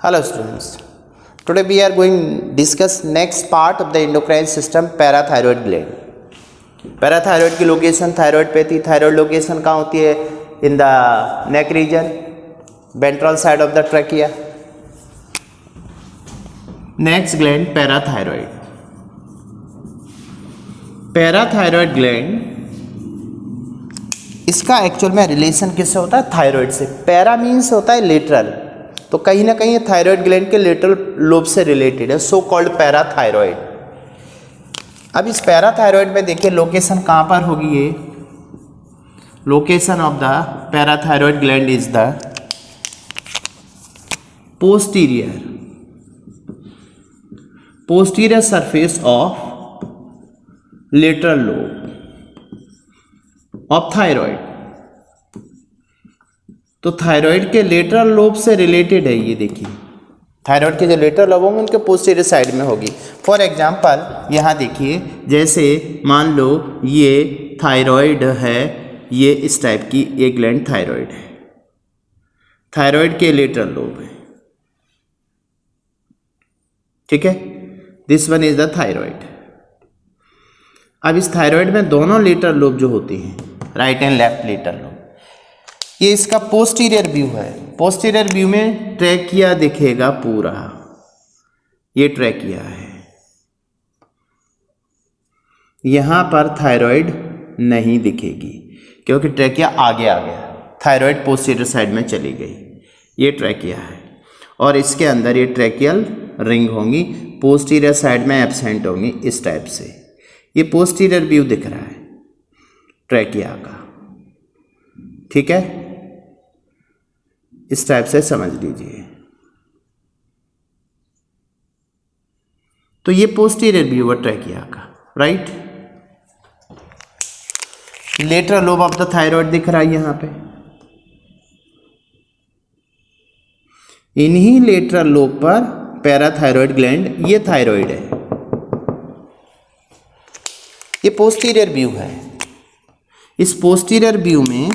Hello students. Today we are going to discuss next part of the endocrine system, parathyroid gland. Parathyroid की location thyroid पे थी. Thyroid location कहाँ होती है? In the neck region, ventral side of the trachea. Next gland parathyroid. Parathyroid gland, इसका actual में relation किससे होता है? थायराइड से. पैरा मीन्स होता है लेटरल, तो कहीं ना कहीं थायराइड ग्लैंड के लेटरल लोब से रिलेटेड है, सो कॉल्ड पैराथायरॉयड. अब इस पैराथायरॉयड में देखिए लोकेशन कहाँ पर होगी. ये location of the parathyroid gland is the posterior surface of lateral lobe of thyroid. तो थायराइड के लेटरल लोब से रिलेटेड है. ये देखिए थायराइड के जो लेटरल लोब होंगे उनके पोस्टीरियर साइड में होगी. फॉर एग्जांपल यहाँ देखिए, जैसे मान लो ये थायराइड है, ये इस टाइप की ये ग्लैंड थायराइड है, थायराइड के लेटरल लोब है. ठीक है, this one is the thyroid. अब इस थायराइड में दोनों लेटरल लोब जो होते हैं, right and left lateral lobe, ये इसका पोस्टीरियर व्यू है. पोस्टीरियर व्यू में ट्रैकिया दिखेगा पूरा. ये ट्रैकिया है. यहां पर थायराइड नहीं दिखेगी क्योंकि ट्रैकिया आगे आ गया, थायराइड पोस्टीरियर साइड में चली गई. ये ट्रैकिया है और इसके अंदर ये ट्रैकियल रिंग होंगी, पोस्टीरियर साइड में एब्सेंट होंगी इस टाइप से. ये पोस्टीरियर व्यू दिख रहा है ट्रैकिया का. ठीक है, इस टाइप से समझ लीजिए. तो ये पोस्टीरियर व्यू है ट्रैकिया का, right. Lateral lobe of the thyroid दिख रहा है यहां पे. इन्हीं लेटरल लोब पर पैराथायरॉयड ग्लैंड, ये थायराइड है. ये पोस्टीरियर व्यू है. इस पोस्टीरियर व्यू में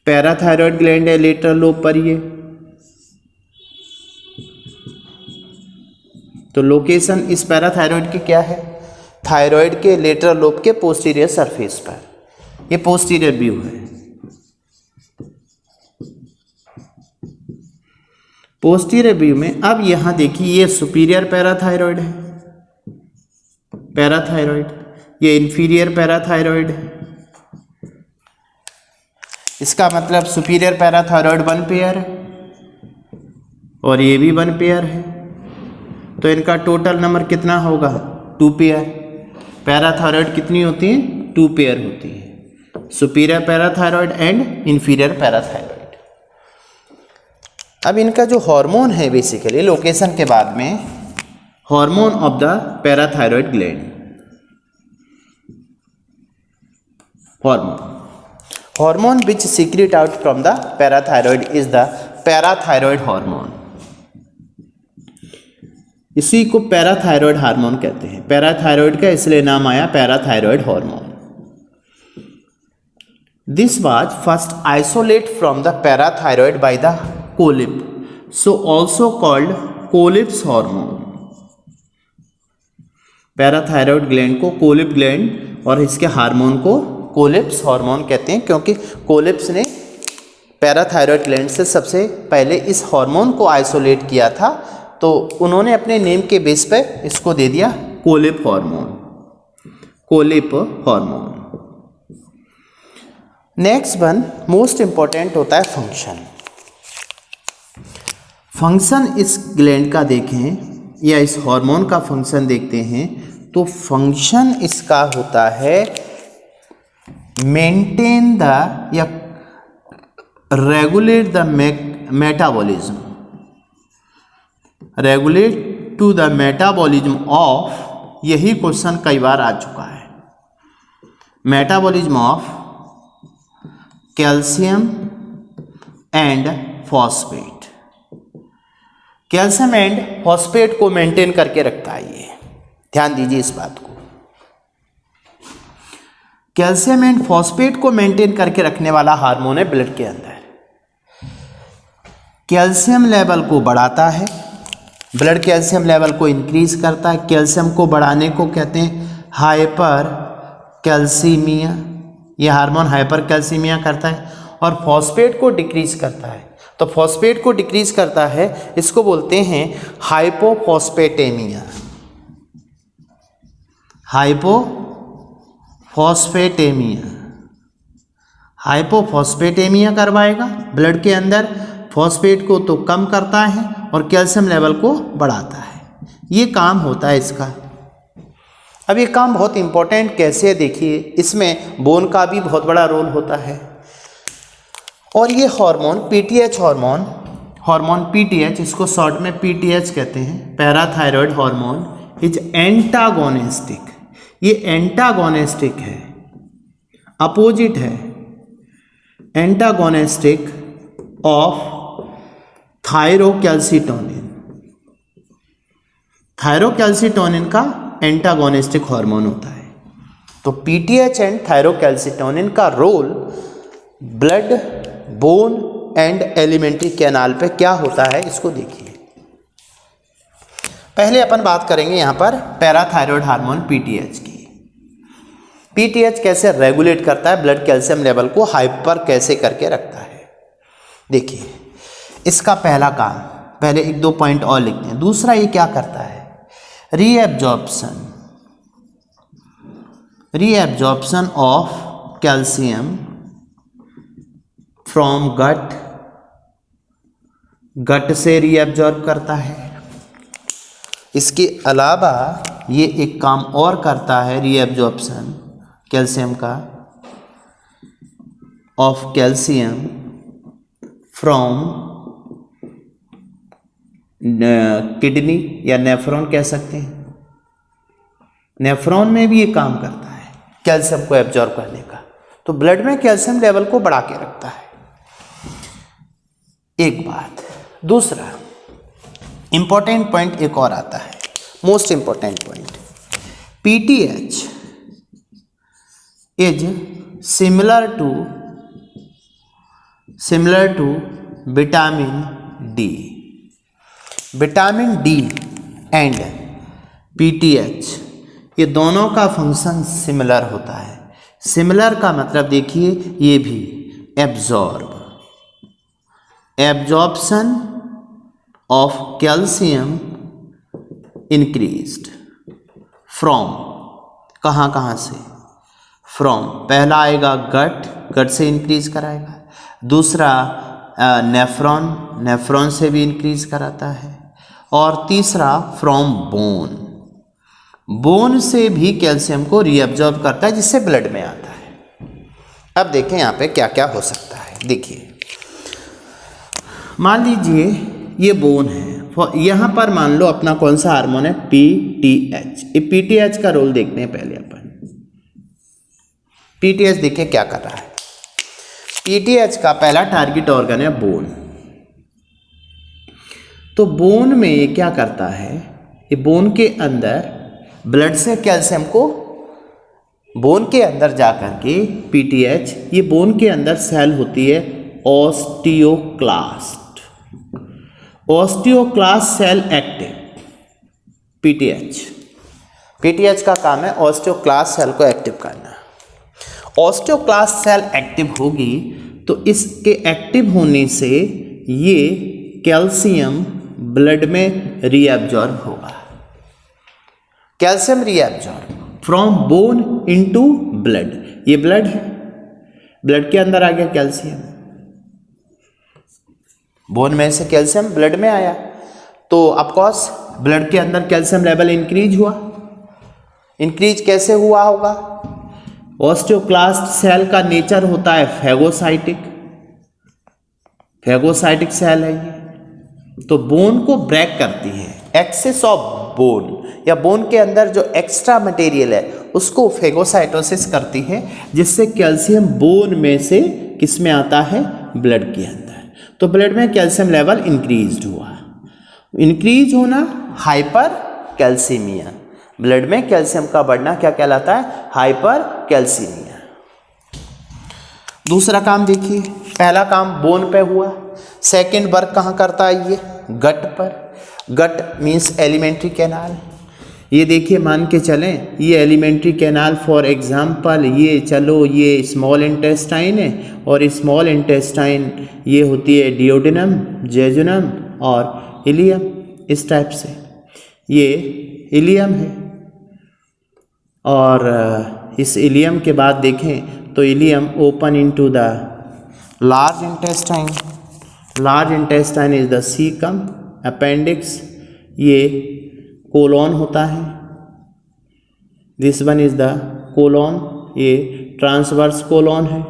पैराथायरॉयड ग्लैंड है लेटरल लोब पर. ये तो लोकेशन इस पैराथायरॉयड की क्या है? थायराइड के लेटरल लोब के पोस्टीरियर सरफेस पर. ये पोस्टीरियर व्यू है. पोस्टीरियर व्यू में अब यहां देखिए, ये सुपीरियर पैराथायरॉयड है, पैराथायरॉयड. ये इंफीरियर पैराथायरॉयड है. इसका मतलब सुपीरियर पैराथायरॉयड 1 पेयर है और ये भी 1 पेयर है. तो इनका टोटल नंबर कितना होगा? 2 पेयर. पैराथायरॉयड कितनी होती हैं? 2 पेयर होती है, superior parathyroid and inferior parathyroid. अब इनका जो हार्मोन है, बेसिकली लोकेशन के बाद में hormone of the parathyroid gland. Hormone which secrete out from the parathyroid is the parathyroid hormone. इसी को पैराथायरॉयड हार्मोन कहते हैं. पैराथायरॉयड का इसलिए नाम आया parathyroid hormone. This was first isolate from the parathyroid by the Collip, so also called Collip's hormone. Parathyroid gland को Collip gland और इसके हार्मोन को कोलिप्स हार्मोन कहते हैं, क्योंकि कोलिप्स ने पैराथायरॉयड ग्लैंड से सबसे पहले इस हार्मोन को आइसोलेट किया था, तो उन्होंने अपने नेम के बेस पे इसको दे दिया Collip hormone. Collip hormone. Next one most important होता है फंक्शन. फंक्शन इस ग्लैंड का देखें या इस हार्मोन का फंक्शन देखते हैं, तो फंक्शन इसका होता है मेंटेन द या regulate the metabolism, regulate to the metabolism of, यही क्वेश्चन कई बार आ चुका है, metabolism of calcium and phosphate. Calcium and phosphate को मेंटेन करके रखता है ये, ध्यान दीजिए इस बात को. कैल्शियम एंड फॉस्फेट को मेंटेन करके रखने वाला हार्मोन है ब्लड के अंदर. कैल्शियम लेवल को बढ़ाता है, ब्लड कैल्शियम लेवल को इंक्रीज करता है। कैल्शियम को बढ़ाने को कहते हैं हाइपर कैल्सीमिया, ये हार्मोन हाइपर कैल्सीमिया करता है। और फॉस्फेट को डिक्रीज करता है, तो फॉस्फेट को डिक्रीज करता है, इसको बोलते हैं हाइपोफॉस्फेटेमिया। हाइपोफॉस्फेटेमिया, हाइपोफॉस्फेटेमिया करवाएगा, ब्लड के अंदर फॉस्फेट को तो कम करता है और कैल्शियम लेवल को बढ़ाता है। ये काम होता है इसका। अब ये काम बहुत इंपॉर्टेंट कैसे है देखिए, इसमें बोन का भी बहुत बड़ा रोल होता है। और ये हार्मोन पीटीएच हार्मोन पीटीएच, इसको शॉर्ट में पीटीएच कहते हैं, पैराथायरॉयड हार्मोन इज एंटागोनिस्टिक। ये एंटागोनिस्टिक है, अपोजिट है, एंटागोनिस्टिक ऑफ थायरोकैल्सिटोनिन। थायरोकैल्सिटोनिन का एंटागोनिस्टिक हार्मोन होता है। तो पीटीएच एंड थायरोकैल्सिटोनिन का role blood, bone and alimentary canal पे क्या होता है, इसको देखिए। पहले अपन बात करेंगे यहाँ पर पैराथायरॉयड हार्मोन पीटीएच की। पीटीएच कैसे रेगुलेट करता है, ब्लड कैल्शियम लेवल को हाइपर कैसे करके रखता है। देखिए इसका पहला काम, पहले एक दो पॉइंट और लिखते हैं। दूसरा ये क्या करता है, रीएब्जॉर्प्शन ऑफ कैल्शियम फ्रॉम गट से रीएब्जॉर्ब करता है। इसके अलावा ये एक काम और करता है, रीएब्जॉर्प्शन कैल्शियम का, ऑफ कैल्शियम फ्रॉम किडनी या नेफ्रॉन कह सकते हैं। नेफ्रॉन में भी ये काम करता है कैल्शियम को एब्जॉर्ब करने का, तो ब्लड में कैल्शियम लेवल को बढ़ा के रखता है। एक बात। दूसरा इंपॉर्टेंट पॉइंट एक और आता है, most important point, PTH is similar to vitamin D. Vitamin D and PTH ये दोनों का फंक्शन सिमिलर होता है। सिमिलर का मतलब देखिए, ये भी absorption of calcium increased from, कहाँ से, फ्रॉम, पहला आएगा गट से इंक्रीज कराएगा। दूसरा नेफ्रॉन से भी इंक्रीज कराता है। और तीसरा फ्रॉम बोन से भी कैल्शियम को रीअब्जॉर्ब करता है, जिससे ब्लड में आता है। अब देखें यहाँ पे क्या क्या हो सकता है। देखिए मान लीजिए ये बोन है, यहाँ पर मान लो अपना कौन सा हार्मोन है, पीटीएच। ये पीटीएच का रोल देखते हैं पहले अपन। पीटीएच देखिए क्या कर रहा है। पीटीएच का पहला टारगेट ऑर्गन है बोन। तो बोन में ये क्या करता है, ये बोन के अंदर ब्लड से कैल्शियम को, बोन के अंदर जाकर के पीटीएच, ये बोन के अंदर सेल होती है ऑस्टियोक्लास्ट सेल एक्टिव। पीटीएच का काम है ऑस्टियोक्लास्ट सेल को एक्टिव करना। ऑस्टियोक्लास्ट सेल एक्टिव होगी तो इसके एक्टिव होने से ये कैल्शियम ब्लड में रीअब्जॉर्ब होगा। Calcium reabsorb from bone into blood. ये ब्लड है, ब्लड के अंदर आ गया कैल्शियम, बोन में से कैल्शियम ब्लड में आया, तो ऑफकोर्स ब्लड के अंदर कैल्शियम लेवल इंक्रीज हुआ। इंक्रीज कैसे हुआ होगा, ऑस्टियोक्लास्ट सेल का नेचर होता है फैगोसाइटिक सेल है ये, तो बोन को ब्रेक करती है। एक्सेस ऑफ बोन या बोन के अंदर जो एक्स्ट्रा मटेरियल है उसको फेगोसाइटोसिस करती है, जिससे कैल्शियम बोन में से किस में आता है, ब्लड के अंदर। तो ब्लड में कैल्शियम लेवल इंक्रीज हुआ। इंक्रीज होना हाइपर कैल्सीमिया, ब्लड में कैल्शियम का बढ़ना क्या कहलाता है, हाइपर कैल्सीमिया। दूसरा काम देखिए, पहला काम बोन पे हुआ, सेकेंड वर्क कहाँ करता है ये? गट पर। गट मीन्स एलिमेंट्री कैनाल। ये देखिए मान के चलें ये एलिमेंट्री कैनाल फॉर एग्जांपल ये चलो ये स्मॉल इंटेस्टाइन है और स्मॉल इंटेस्टाइन ये होती है डिओडेनम, जेजुनम और इलियम। इस टाइप से ये इलियम है और इस इलियम के बाद देखें तो ileum open into the large intestine. Large intestine is the caecum. Appendix ये कोलॉन होता है। This one is the colon, ये ट्रांसवर्स कोलॉन है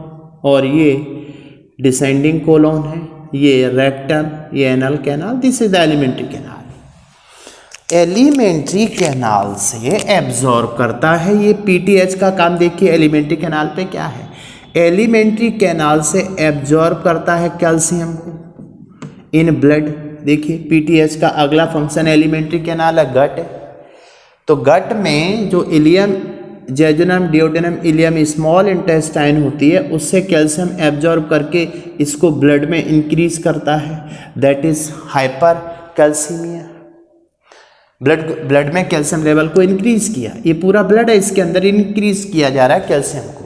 और ये डिसेंडिंग कोलॉन है। ये रेक्टम, ये anal canal. This is the alimentary canal. Alimentary canal से एब्जॉर्ब करता है ये पीटीएच का काम। देखिए एलिमेंट्री कैनाल पे क्या है, एलिमेंट्री कैनाल से एब्जॉर्ब करता है कैल्शियम को इन ब्लड। देखिए पीटीएच का अगला फंक्शन एलिमेंट्री कैनाल है गट। तो गट में जो ileum, jejunum, duodenum, ileum small intestine होती है उससे कैल्शियम एब्जॉर्ब करके इसको ब्लड में इंक्रीज करता है। That is hyper calcaemia. Blood में कैल्शियम लेवल को इंक्रीज किया। ये पूरा ब्लड है, इसके अंदर इंक्रीज किया जा रहा है कैल्शियम को।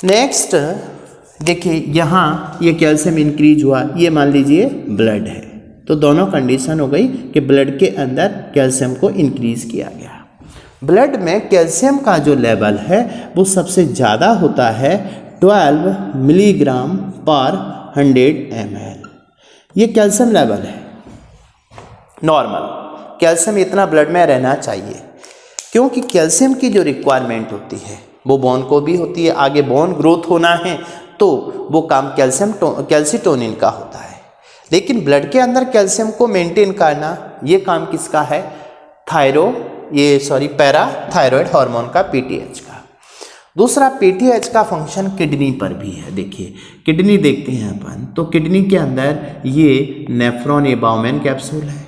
नेक्स्ट देखिए यहाँ ये कैल्शियम इंक्रीज हुआ, ये मान लीजिए ब्लड है। तो दोनों कंडीशन हो गई कि ब्लड के अंदर कैल्शियम को इंक्रीज किया गया। ब्लड में कैल्शियम का जो लेवल है वो सबसे ज़्यादा होता है 12 मिलीग्राम पर 100 ml। ये कैल्शियम लेवल है नॉर्मल। कैल्शियम इतना ब्लड में रहना चाहिए क्योंकि कैल्शियम की जो रिक्वायरमेंट होती है वो बोन को भी होती है। आगे बोन ग्रोथ होना है तो वो काम कैल्सीटोनिन का होता है। लेकिन ब्लड के अंदर कैल्शियम को मेंटेन करना ये काम किसका है? पैराथायरॉयड हार्मोन का, पीटीएच का। दूसरा पीटीएच का फंक्शन किडनी पर भी है। देखिए किडनी देखते हैं अपन, तो किडनी के अंदर ये नेफ्रॉन, ये बाउमेन कैप्सूल है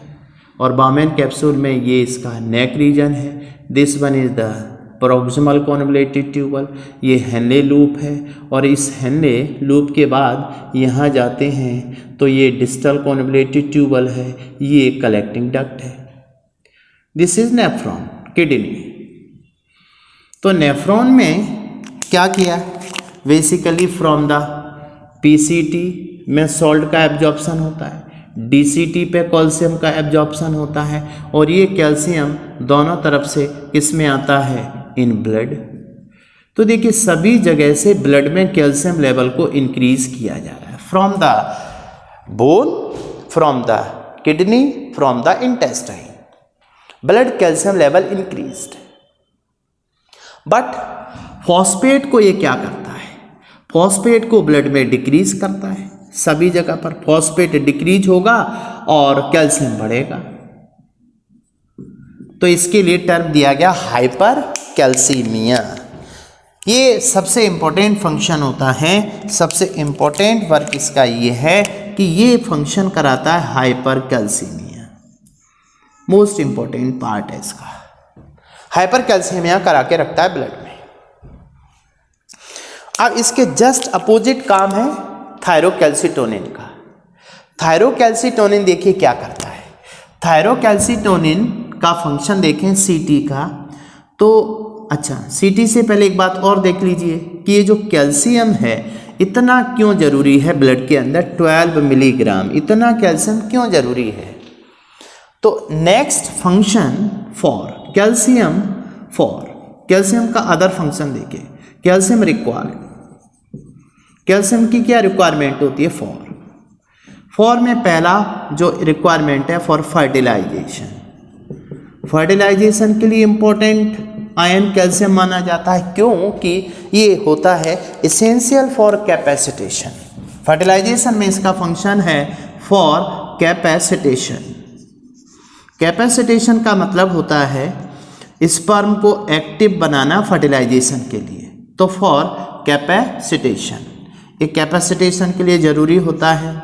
और बाउमेन कैप्सूल में ये इसका नेक रीजन है। This one is the proximal convoluted tubule. ये हेनले लूप है और इस हेनले लूप के बाद यहाँ जाते हैं तो ये डिस्टल कॉन्वोल्यूटेड ट्यूबल है, ये कलेक्टिंग डक्ट है। This is nephron, kidney. तो नेफ्रॉन में क्या किया? बेसिकली फ्रॉम द पीसीटी में सॉल्ट का एब्जॉर्प्शन होता है, डीसीटी पे कैल्शियम का एब्जॉर्प्शन होता है और ये कैल्शियम दोनों तरफ से किस में आता है? In blood. तो देखिए सभी जगह से ब्लड में कैल्शियम लेवल को इंक्रीज किया जा रहा है, from the bone, from the kidney, from the intestine. Blood calcium level increased. But phosphate को ये क्या करता है? फॉस्फेट को ब्लड में डिक्रीज करता है। सभी जगह पर फॉस्फेट डिक्रीज होगा और कैल्शियम बढ़ेगा। तो इसके लिए टर्म दिया गया हाइपर कैल्सीमिया। ये सबसे इंपॉर्टेंट फंक्शन होता है, सबसे इंपॉर्टेंट वर्क इसका ये है कि ये फंक्शन कराता है hyper calcaemia. Most important part है इसका। हाइपर कैल्सीमिया करा के रखता है ब्लड में। अब इसके जस्ट अपोजिट काम है थायरोकैल्सिटोनिन का। थायरोकैल्सिटोनिन देखिए क्या करता है। थायरोकैल्सिटोनिन का फंक्शन देखें सीटी का, तो अच्छा सीटी से पहले एक बात और देख लीजिए कि ये जो कैल्शियम है इतना क्यों जरूरी है ब्लड के अंदर? 12 मिलीग्राम इतना कैल्शियम क्यों जरूरी है? तो next function for calcium, for calcium का अदर फंक्शन देखिए। कैल्शियम रिक्वायर्ड, कैल्शियम की क्या रिक्वायरमेंट होती है? फॉर में पहला जो रिक्वायरमेंट है फॉर फर्टिलाइजेशन। फर्टिलाइजेशन के लिए इंपॉर्टेंट आयन कैल्शियम माना जाता है, क्योंकि ये होता है एसेंशियल फॉर कैपेसिटेशन। फर्टिलाइजेशन में इसका फंक्शन है फॉर कैपेसिटेशन। कैपेसिटेशन का मतलब होता है स्पर्म को एक्टिव बनाना फर्टिलाइजेशन के लिए। तो फॉर कैपेसिटेशन, एक कैपेसिटेशन के लिए ज़रूरी होता है।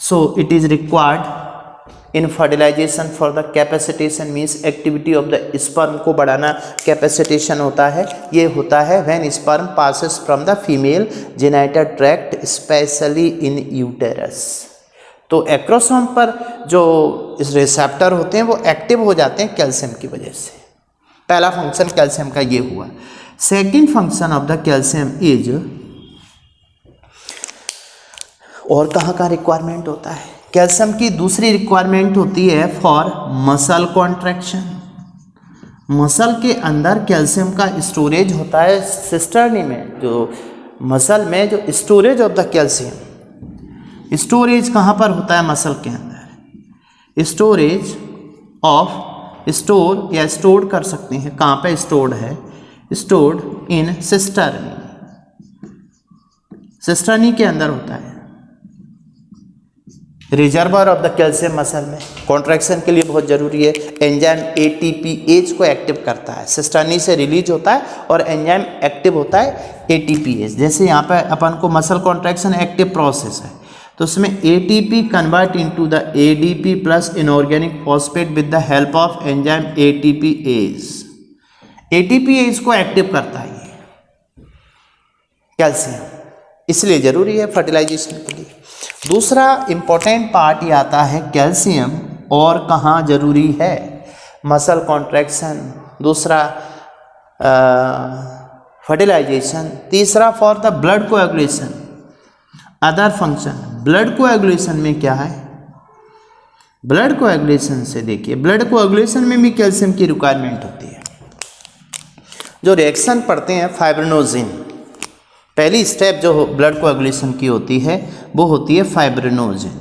So it is required in fertilisation for the capacitation means activity of the sperm को बढ़ाना कैपेसिटेशन होता है, ये होता है when sperm passes from the female genital tract specially in uterus. तो एक्रोसोम पर जो इस रिसेप्टर होते हैं वो एक्टिव हो जाते हैं कैल्शियम की वजह से। पहला फंक्शन कैल्शियम का ये हुआ। Second function of the calcium is, और कहाँ का रिक्वायरमेंट होता है कैल्शियम की? दूसरी रिक्वायरमेंट होती है फॉर मसल कॉन्ट्रैक्शन। मसल के अंदर कैल्शियम का स्टोरेज होता है सिस्टर्नी में, जो मसल में जो storage of the calcium, storage कहाँ पर होता है मसल के अंदर? स्टोरेज ऑफ, स्टोर या स्टोर्ड कर सकते हैं, कहाँ पे स्टोर्ड है? स्टोर्ड इन सिस्टर्नी, सिस्टर्नी के अंदर होता है। Reservoir of the calcium muscle में कॉन्ट्रैक्शन के लिए बहुत जरूरी है। एंजाइम एटीपीएज को एक्टिव करता है, सिस्टर्नी से रिलीज होता है और एंजाइम एक्टिव होता है एटीपीएज। जैसे यहाँ पे अपन को मसल कॉन्ट्रैक्शन एक्टिव प्रोसेस है, तो उसमें ATP convert into the ADP plus inorganic phosphate with the help of enzyme ATPase. ATPase को एक्टिव करता है ये कैल्शियम, इसलिए जरूरी है फर्टिलाइजेशन के लिए। दूसरा इंपॉर्टेंट पार्ट ये आता है कैल्शियम और कहाँ जरूरी है? मसल कॉन्ट्रैक्शन, दूसरा फर्टिलाइजेशन, तीसरा for the blood coagulation. Other function blood coagulation में क्या है? ब्लड कोएगुलेशन से देखिए, ब्लड कोएगुलेशन में भी कैल्शियम की रिक्वायरमेंट होती है। जो रिएक्शन पढ़ते हैं फाइब्रिनोजिन, पहली स्टेप जो ब्लड कोएगुलेशन की होती है वो होती है fibrinogen.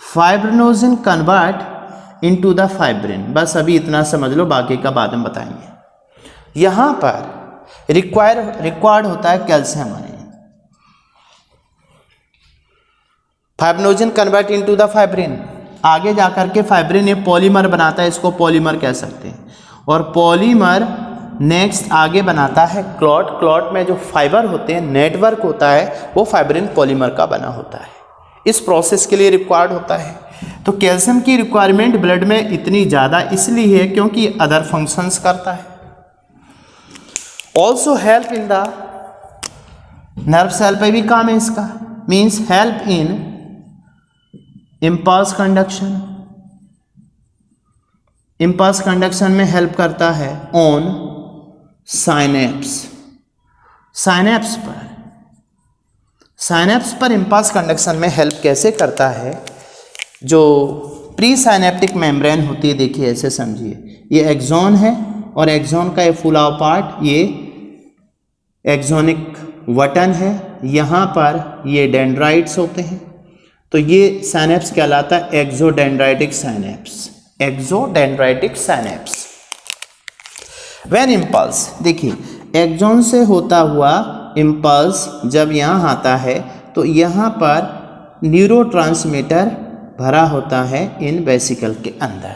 Fibrinogen convert into the fibrin. बस अभी इतना समझ लो, बाकी का बाद में बताएंगे। यहाँ पर रिक्वायर्ड होता है calcium ion. Fibrinogen convert into the fibrin, आगे जाकर के फाइब्रिन ये पॉलीमर बनाता है, इसको पॉलीमर कह सकते हैं। और पॉलीमर नेक्स्ट आगे बनाता है क्लॉट। क्लॉट में जो फाइबर होते हैं, नेटवर्क होता है, वो फाइब्रिन पॉलीमर का बना होता है। इस प्रोसेस के लिए रिक्वायर्ड होता है। तो कैल्शियम की रिक्वायरमेंट ब्लड में इतनी ज़्यादा इसलिए है क्योंकि अदर फंक्शंस करता है। Also help in the nerve cell पे भी काम है इसका, means help in impulse conduction. Impulse conduction में हेल्प करता है ऑन साइनेप्स। साइनेप्स पर इम्पल्स कंडक्शन में हेल्प कैसे करता है? जो प्री साइनेप्टिक मेम्ब्रेन होती है, देखिए ऐसे समझिए, ये एक्सॉन है और एक्सॉन का ये फुला पार्ट ये एक्सोनिक बटन है। यहाँ पर ये डेंड्राइट्स होते हैं, तो ये साइनेप्स कहलाता है एक्सोडेंड्राइटिक साइनेप्स। एक्सोडेंड्राइटिक साइनेप्स। व्हेन इम्पल्स, देखिए एक्सॉन से होता हुआ इम्पल्स जब यहाँ आता है तो यहाँ पर न्यूरोट्रांसमीटर भरा होता है इन वेसिकल के अंदर।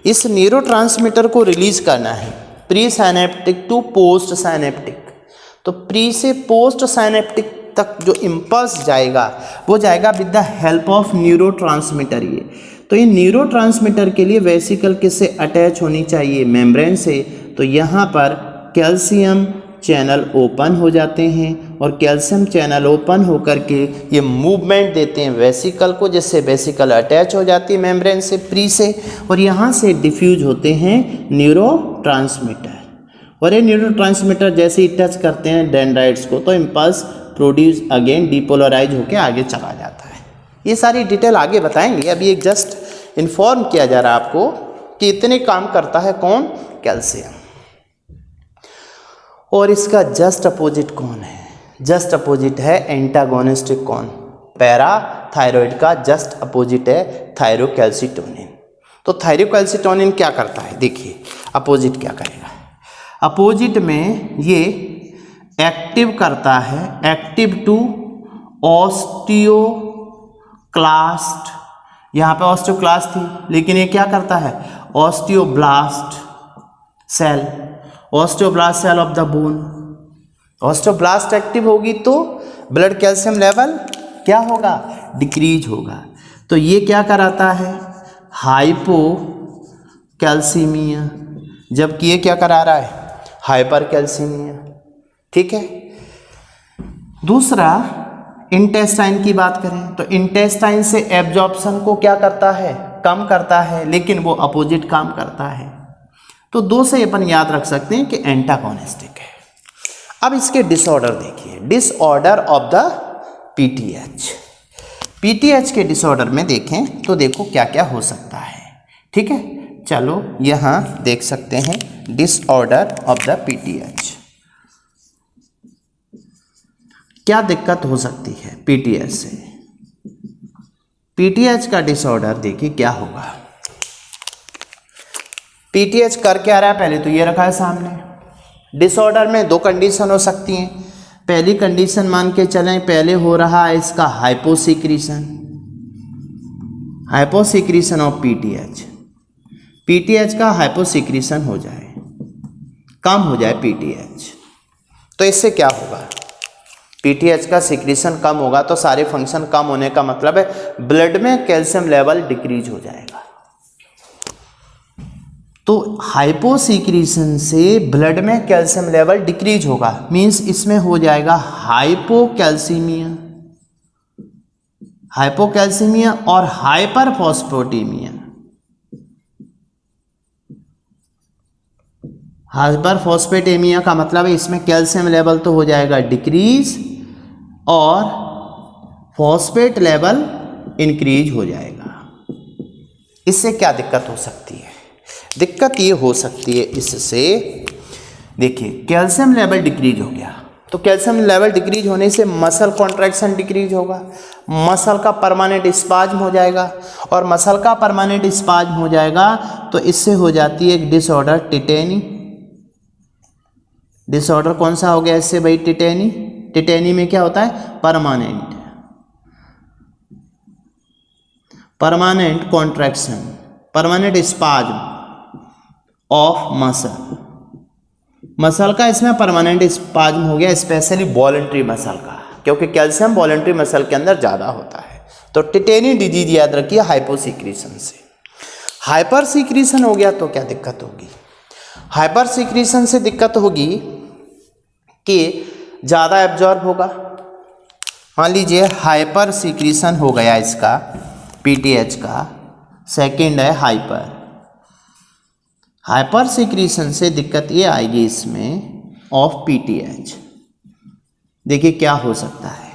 इस न्यूरोट्रांसमीटर को रिलीज करना है pre synaptic to post synaptic. तो प्री से पोस्ट साइनेप्टिक तक जो इम्पल्स जाएगा वो जाएगा with the help of neurotransmitter. ये तो ये न्यूरोट्रांसमीटर के लिए वेसिकल किससे अटैच होनी चाहिए? मेम्ब्रेन से। तो यहाँ पर कैल्शियम चैनल ओपन हो जाते हैं और कैल्शियम चैनल ओपन होकर के ये मूवमेंट देते हैं वेसिकल को, जिससे वेसिकल अटैच हो जाती है मेम्ब्रेन से प्री से, और यहाँ से डिफ्यूज होते हैं न्यूरोट्रांसमीटर। और ये न्यूरोट्रांसमीटर जैसे ही टच करते हैं डेंड्राइट्स को तो इम्पल्स प्रोड्यूस अगेन डिपोलराइज होकर आगे चला जाता है। ये सारी डिटेल आगे बताएंगे, अभी एक जस्ट इन्फॉर्म किया जा रहा है आपको कि इतने काम करता है कौन? कैल्शियम। और इसका जस्ट अपोजिट कौन है? जस्ट अपोजिट है एंटागोनिस्टिक कौन? पैराथायरॉइड का जस्ट अपोजिट है थायरोकैल्सिटोनिन। तो थायरोकैल्सिटोनिन क्या करता है? देखिए अपोजिट क्या करेगा। अपोजिट में ये एक्टिव करता है, एक्टिव टू ऑस्टियोक्लास्ट। यहाँ पे ऑस्टियोक्लास्ट थी, लेकिन ये क्या करता है? Osteoblast cell, osteoblast cell of the bone. Osteoblast active होगी तो ब्लड कैल्शियम लेवल क्या होगा? डिक्रीज होगा। तो ये क्या कराता है, हाइपोकैल्सीमिया, जबकि ये क्या करा रहा है, हाइपरकैल्सीमिया। ठीक है। दूसरा इंटेस्टाइन की बात करें तो इंटेस्टाइन से एब्जॉर्प्शन को क्या करता है, कम करता है, लेकिन वो अपोजिट काम करता है। तो 2 से अपन याद रख सकते हैं कि एंटागोनिस्टिक है। अब इसके डिसऑर्डर देखिए, disorder of the PTH. PTH के डिसऑर्डर में देखें तो देखो क्या क्या हो सकता है। ठीक है, चलो यहाँ देख सकते हैं डिसऑर्डर ऑफ द पीटीएच। क्या दिक्कत हो सकती है पीटीएच से। पीटीएच का डिसऑर्डर देखिए क्या होगा। पीटीएच कर क्या रहा है, पहले तो ये रखा है सामने। डिसऑर्डर में 2 कंडीशन हो सकती हैं। पहली कंडीशन मान के चलें, पहले हो रहा है इसका hyposecretion, hyposecretion of PTH. PTH का हाइपोसिक्रीशन हो जाए, कम हो जाए पीटीएच, तो इससे क्या होगा, पीटीएच का सिक्रीशन कम होगा तो सारे फंक्शन कम होने का मतलब है ब्लड में कैल्शियम लेवल डिक्रीज हो जाएगा। तो हाइपोसिक्रीशन से ब्लड में कैल्शियम लेवल डिक्रीज होगा, मींस इसमें हो जाएगा हाइपोकैल्सीमिया, हाइपोकैल्सीमिया और हाइपरफॉस्फेटेमिया। हाइपरफॉस्फेटेमिया का मतलब है इसमें कैल्शियम लेवल तो हो जाएगा डिक्रीज और फॉस्फेट लेवल इंक्रीज हो जाएगा। इससे क्या दिक्कत हो सकती है, दिक्कत ये हो सकती है इससे, देखिए कैल्शियम लेवल डिक्रीज हो गया तो कैल्शियम लेवल डिक्रीज होने से मसल कॉन्ट्रैक्शन डिक्रीज होगा, मसल का परमानेंट स्पाज्म हो जाएगा, और मसल का परमानेंट स्पाज्म हो जाएगा तो इससे हो जाती है एक डिसऑर्डर टिटेनी। डिसऑर्डर कौन सा हो गया इससे भाई, टिटेनी। टिटेनी में क्या होता है, permanent contraction, permanent spasm of muscle. Muscle का इसमें परमानेंट स्पाज्म हो गया, स्पेशली वॉलंटरी मसल का, क्योंकि कैल्शियम वॉलंटरी मसल के अंदर ज़्यादा होता है। तो टिटेनी डिजीज याद रखिए हाइपोसिक्रीशन से। हाइपर सिक्रीशन हो गया तो क्या दिक्कत होगी, हाइपर सिक्रीशन से दिक्कत होगी कि ज़्यादा एब्जॉर्ब होगा। मान लीजिए हाइपर सिक्रीशन हो गया इसका पीटीएच का, सेकंड है हाइपर। हाइपर सिक्रीशन से दिक्कत ये आएगी इसमें ऑफ पीटीएच। देखिए क्या हो सकता है,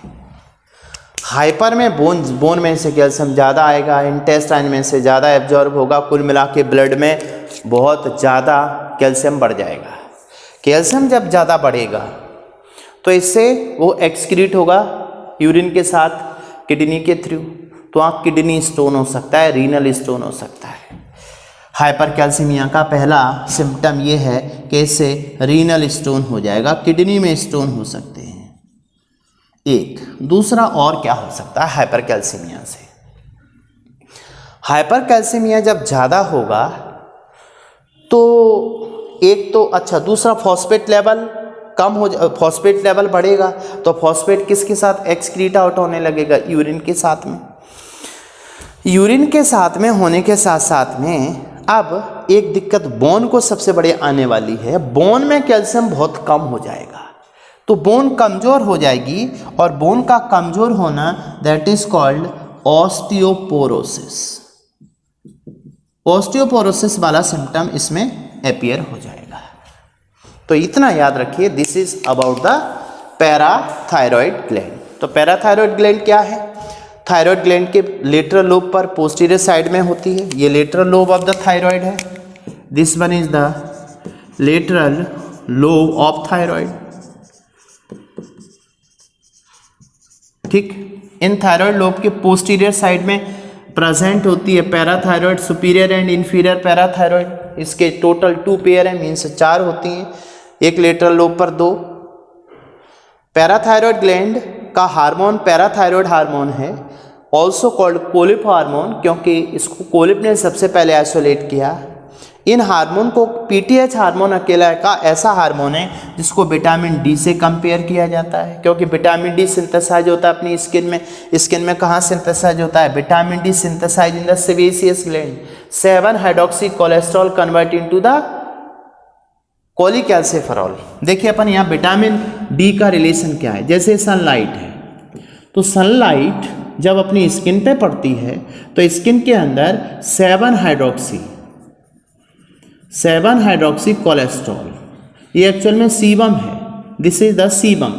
हाइपर में बोन में से कैल्शियम ज़्यादा आएगा, इंटेस्टाइन में से ज़्यादा एब्जॉर्ब होगा, कुल मिला के ब्लड में बहुत ज़्यादा कैल्शियम बढ़ जाएगा। कैल्शियम जब ज़्यादा बढ़ेगा तो इससे वो एक्सक्रीट होगा यूरिन के साथ किडनी के थ्रू, तो वहाँ किडनी स्टोन हो सकता है, रीनल स्टोन हो सकता है। हाइपरकैल्सीमिया का पहला सिम्टम ये है कि इससे रीनल स्टोन हो जाएगा, किडनी में स्टोन हो सकते हैं। एक दूसरा और क्या हो सकता है हाइपरकैल्सीमिया से, हाइपरकैल्सीमिया जब ज़्यादा होगा तो एक तो अच्छा, दूसरा फॉस्फेट लेवल कम हो, फॉस्फेट लेवल बढ़ेगा तो फॉस्फेट किसके साथ एक्सक्रीट आउट होने लगेगा, यूरिन के साथ में। यूरिन के साथ में होने के साथ साथ में अब एक दिक्कत बोन को सबसे बड़ी आने वाली है, बोन में कैल्शियम बहुत कम हो जाएगा, तो बोन कमज़ोर हो जाएगी, और बोन का कमज़ोर होना that is called osteoporosis. Osteoporosis वाला सिम्टम इसमें अपीयर हो जाएगा। तो इतना याद रखिए, this is about the parathyroid gland. तो पैराथायरॉयड ग्लैंड क्या है, थायरॉयड ग्लैंड के लेटरल लोब पर पोस्टीरियर साइड में होती है, ये lateral lobe of the thyroid है, this one is the lateral lobe of thyroid. ठीक, इन थायरॉयड लोब के पोस्टीरियर साइड में प्रेजेंट होती है parathyroid, superior and inferior parathyroid. इसके टोटल 2 पेयर है, मीन्स 4 होती हैं, एक लेटरल लोब पर 2। पैराथायरॉयड ग्लैंड का हार्मोन पैराथायरॉयड हार्मोन है, ऑल्सो कॉल्ड कोलिप हार्मोन, क्योंकि इसको कोलिप ने सबसे पहले आइसोलेट किया। इन हार्मोन को पीटीएच हार्मोन अकेला का ऐसा हार्मोन है जिसको विटामिन डी से कंपेयर किया जाता है, क्योंकि विटामिन डी सिंथेसाइज होता है अपनी स्किन में कहाँ सिंथेसाइज होता है? Vitamin D synthesise in the sebaceous gland. 7 hydroxy cholesterol convert into the cholecalciferol. देखिए अपन यहाँ विटामिन डी का रिलेशन क्या है, जैसे सनलाइट है तो सनलाइट जब अपनी स्किन पे पड़ती है तो स्किन के अंदर 7 हाइड्रोक्सी कोलेस्ट्रॉल, ये एक्चुअल में सीबम है, दिस इज द सीबम,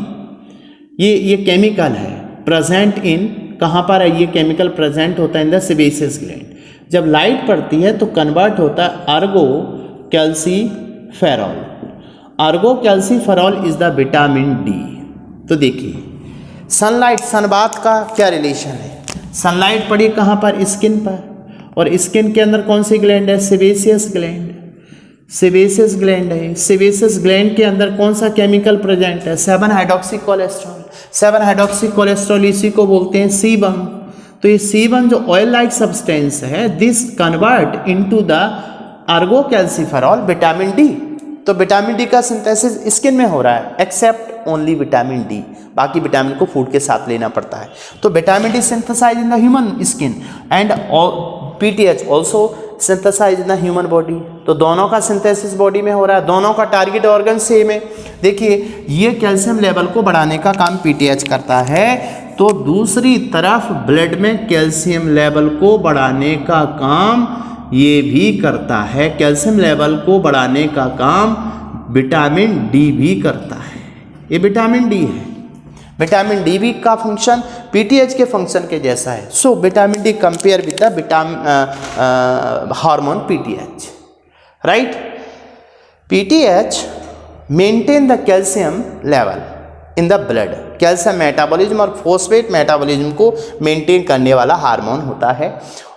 ये केमिकल है प्रेजेंट इन, कहाँ पर है ये केमिकल प्रेजेंट होता है? इन द सेबेसियस ग्लैंड। जब लाइट पड़ती है तो कन्वर्ट होता है Ergo calciferol. Ergo calciferol is the vitamin D. तो देखिए सनलाइट, सनबाथ का क्या रिलेशन है? सनलाइट पड़ी कहाँ पर? स्किन पर, और स्किन के अंदर कौन सी ग्लैंड है? Sebaceous gland. सेबेसियस ग्लैंड है, सेबेसियस ग्लैंड के अंदर कौन सा केमिकल प्रेजेंट है? 7 हाइड्रोक्सी कोलेस्ट्रॉल। 7 हाइड्रोक्सी कोलेस्ट्रॉल इसी को बोलते हैं सीबम। तो ये सीबम जो ऑयल लाइक सब्सटेंस है, this convert into the ergocalciferol vitamin D. तो विटामिन डी का सिंथेसिस स्किन में हो रहा है एक्सेप्ट ओनली विटामिन डी, बाकी विटामिन को फूड के साथ लेना पड़ता है। तो vitamin D synthesise in the human skin and PTH also synthesise in the human body. तो दोनों का सिंथेसिस बॉडी में हो रहा है, दोनों का टारगेट ऑर्गन सेम है। देखिए ये कैल्शियम लेवल को बढ़ाने का काम पीटीएच करता है, तो दूसरी तरफ ब्लड में कैल्शियम लेवल को बढ़ाने का काम ये भी करता है। कैल्शियम लेवल को बढ़ाने का काम विटामिन डी भी करता है। ये विटामिन डी है, विटामिन डी भी का फंक्शन पीटीएच के फंक्शन के जैसा है। So vitamin D compare with the hormone PTH, right? PTH maintain the calcium level in the blood. Calcium metabolism और फॉस्फेट मेटाबॉलिज्म को मेंटेन करने वाला हार्मोन होता है,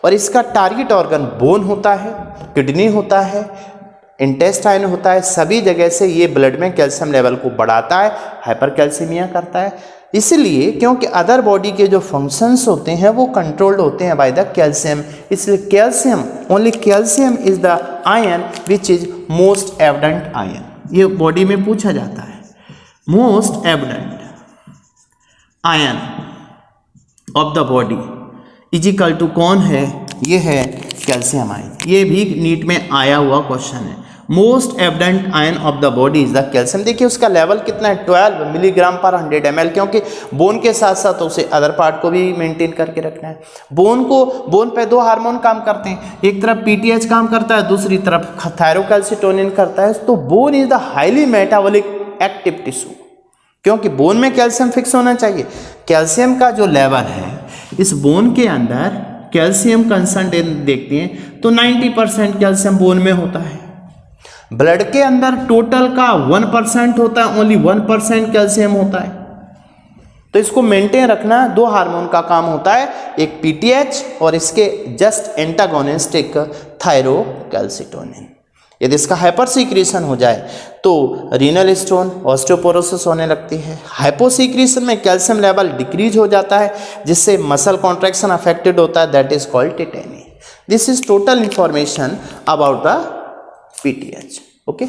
और इसका टारगेट ऑर्गन बोन होता है, किडनी होता है, इंटेस्टाइन होता है। सभी जगह से ये ब्लड में कैल्शियम लेवल को बढ़ाता है, हाइपरकैल्सीमिया करता है। इसलिए क्योंकि अदर बॉडी के जो फंक्शंस होते हैं वो कंट्रोल्ड होते हैं बाय द कैल्शियम, इसलिए calcium, only calcium is the ion which is most evident ion. ये बॉडी में पूछा जाता है, most evident ion of the body is equal to कौन है? ये है कैल्शियम आयन। ये भी नीट में आया हुआ क्वेश्चन है। Most evident ion of the body is the calcium. देखिए उसका लेवल कितना है? 12 मिलीग्राम पर 100 ml, क्योंकि बोन के साथ साथ उसे अदर पार्ट को भी मेंटेन करके रखना है। बोन पे 2 हार्मोन काम करते हैं, एक तरफ पीटीएच काम करता है, दूसरी तरफ थायरोकैल्सिटोनिन करता है। तो bone is the highly metabolic active tissue, क्योंकि बोन में कैल्शियम फिक्स होना चाहिए। कैल्शियम का जो लेवल है इस बोन के अंदर, कैल्शियम कंसंट्रेट देखते हैं तो 90% कैल्शियम बोन में होता है। ब्लड के अंदर टोटल का 1% होता है, ओनली 1% कैल्शियम होता है। तो इसको मेंटेन रखना 2 हार्मोन का काम होता है, एक पीटीएच और इसके जस्ट एंटागोनिस्ट एक थायरोकैल्सिटोनिन। यदि इसका हाइपर सीक्रेशन हो जाए तो रीनल स्टोन, ऑस्टियोपोरोसिस होने लगती है। हाइपोसीक्रेशन में कैल्शियम लेवल डिक्रीज हो जाता है, जिससे मसल कॉन्ट्रैक्शन अफेक्टेड होता है, that is called tetany. This is total information about the PTH. Okay.